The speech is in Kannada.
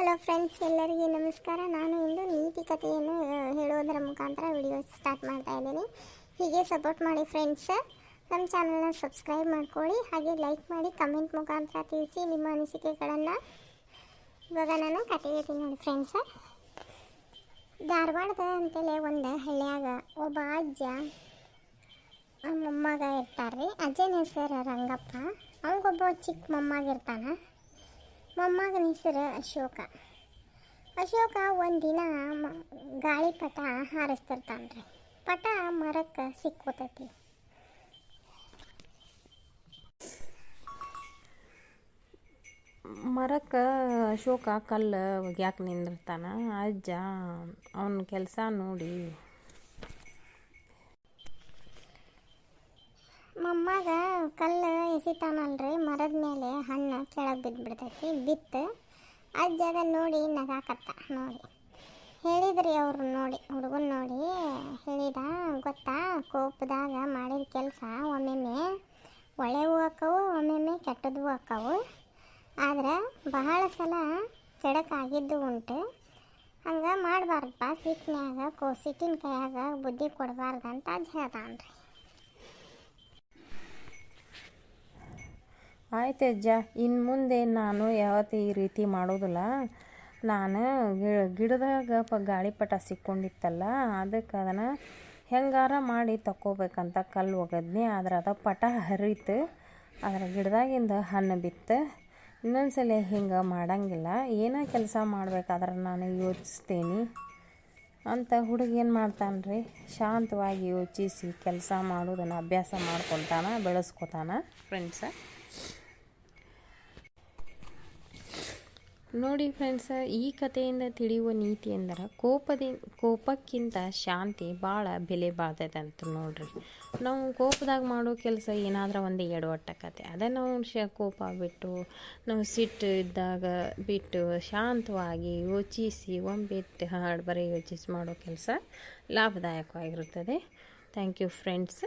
ಹಲೋ ಫ್ರೆಂಡ್ಸ್, ಎಲ್ಲರಿಗೂ ನಮಸ್ಕಾರ. ನಾನು ಇಂದು ನೀತಿ ಕಥೆಯನ್ನು ಹೇಳುವುದರ ಮುಖಾಂತರ ವಿಡಿಯೋ ಸ್ಟಾರ್ಟ್ ಮಾಡ್ತಾ ಇದ್ದೀನಿ. ಹೀಗೆ ಸಪೋರ್ಟ್ ಮಾಡಿ ಫ್ರೆಂಡ್ಸ್. ನಮ್ಮ ಚಾನಲ್ನ ಸಬ್ಸ್ಕ್ರೈಬ್ ಮಾಡ್ಕೊಳ್ಳಿ, ಹಾಗೆ ಲೈಕ್ ಮಾಡಿ, ಕಮೆಂಟ್ ಮುಖಾಂತರ ತಿಳಿಸಿ ನಿಮ್ಮ ಅನಿಸಿಕೆಗಳನ್ನು. ಇವಾಗ ನಾನು ಕತೆ ಹೇಳ್ತೀನಿ ನೋಡಿ ಫ್ರೆಂಡ್ಸ್. ಧಾರವಾಡದ ಅಂತಲೇ ಒಂದು ಹಳ್ಳಿಯಾಗ ಒಬ್ಬ ಅಜ್ಜ ಮೊಮ್ಮಗ ಇರ್ತಾರೆ. ಅಜ್ಜನ ಹೆಸರು ರಂಗಪ್ಪ. ಅವನಿಗೊಬ್ಬ ಚಿಕ್ಕ ಮೊಮ್ಮಗ ಇರ್ತಾನೆ. ಮೊಮ್ಮಗನ ಹೆಸರು ಅಶೋಕ ಒಂದಿನ ಗಾಳಿಪಟ ಹಾರಿಸ್ತಿರ್ತಾನೆ ರೀ. ಪಟ ಮರಕ್ಕೆ ಸಿಕ್ಕೋತೈತಿ. ಮರಕ್ಕೆ ಅಶೋಕ ಕಲ್ಲು ಒಗ್ಯಾಕೆ ನಿಂದಿರ್ತಾನೆ. ಅಜ್ಜ ಅವನ ಕೆಲಸ ನೋಡಿ ಮೊಮ್ಮಗ ಕಲ್ಲು ಎಸಿತಾನಲ್ರಿ, ಮರದ ಮೇಲೆ ಹಣ್ಣು ಕೆಳಗೆ ಬಿದ್ದುಬಿಡ್ತೈತಿ. ಬಿತ್ತು ಅಜ್ಜ ಅದನ್ನು ನೋಡಿ ನಗಾಕತ್ತ. ಹೇಳಿದ್ರಿ ಅವ್ರು ನೋಡಿ, ಹುಡುಗನ ನೋಡಿ ಹೇಳಿದ, ಗೊತ್ತಾ, ಕೋಪದಾಗ ಮಾಡಿದ ಕೆಲಸ ಒಮ್ಮೊಮ್ಮೆ ಒಳ್ಳೆವು ಆಕ್ಕವು, ಒಮ್ಮೊಮ್ಮೆ ಕೆಟ್ಟದ್ದು ಆಕ್ಕವು. ಆದ್ರೆ ಬಹಳ ಸಲ ಕೆಡಕಾಗಿದ್ದು ಉಂಟು. ಹಂಗೆ ಮಾಡಬಾರ್ದಪ್ಪ, ಸಿಟ್ಟಿನ ಕೈಯಾಗ ಬುದ್ಧಿ ಕೊಡಬಾರ್ದಂತ ಅಜ್ಜ ಹೇಳ್ತಾನ್ರಿ. ಆಯ್ತು ಅಜ್ಜ, ಇನ್ನು ಮುಂದೆ ನಾನು ಯಾವತ್ತೂ ಈ ರೀತಿ ಮಾಡೋದಿಲ್ಲ. ನಾನು ಗಿಡದಾಗ ಗಾಳಿಪಟ ಸಿಕ್ಕೊಂಡಿತ್ತಲ್ಲ, ಅದಕ್ಕೆ ಅದನ್ನು ಹೆಂಗಾರ ಮಾಡಿ ತಗೋಬೇಕಂತ ಕಲ್ಲು ಒಗದ್ನಿ. ಆದ್ರೆ ಅದು ಪಟ ಹರಿತು, ಅದರ ಗಿಡದಾಗಿಂದ ಹಣ್ಣು ಬಿತ್ತು. ಇನ್ನೊಂದ್ಸಲ ಹಿಂಗೆ ಮಾಡೋಂಗಿಲ್ಲ. ಏನೋ ಕೆಲಸ ಮಾಡ್ಬೇಕಾದ್ರೆ ನಾನು ಯೋಚಿಸ್ತೀನಿ ಅಂತ ಹುಡುಗ ಏನು ಮಾಡ್ತಾನೆ ರೀ, ಶಾಂತವಾಗಿ ಯೋಚಿಸಿ ಕೆಲಸ ಮಾಡೋದನ್ನು ಅಭ್ಯಾಸ ಮಾಡ್ಕೊತಾನೆ, ಬೆಳೆಸ್ಕೊತಾನೆ ಫ್ರೆಂಡ್ಸ. ನೋಡಿ ಫ್ರೆಂಡ್ಸ, ಈ ಕಥೆಯಿಂದ ತಿಳಿಯುವ ನೀತಿ ಎಂದರೆ ಕೋಪಕ್ಕಿಂತ ಶಾಂತಿ ಭಾಳ ಬೆಲೆ ಬಾಳ್ತೈತೆ ಅಂತ ನೋಡ್ರಿ. ನಾವು ಕೋಪದಾಗ ಮಾಡೋ ಕೆಲಸ ಏನಾದರೂ ಒಂದು ಎಡವಟ್ಟಾಕತ್ತೆ. ಅದೇ ನಾವು ಕೋಪ ಬಿಟ್ಟು, ನಾವು ಸಿಟ್ಟು ಇದ್ದಾಗ ಬಿಟ್ಟು ಶಾಂತವಾಗಿ ಯೋಚಿಸಿ ಒಂಬಿಟ್ಟು ಬರೀ ಯೋಚಿಸಿ ಮಾಡೋ ಕೆಲಸ ಲಾಭದಾಯಕವಾಗಿರುತ್ತದೆ. Thank you friends.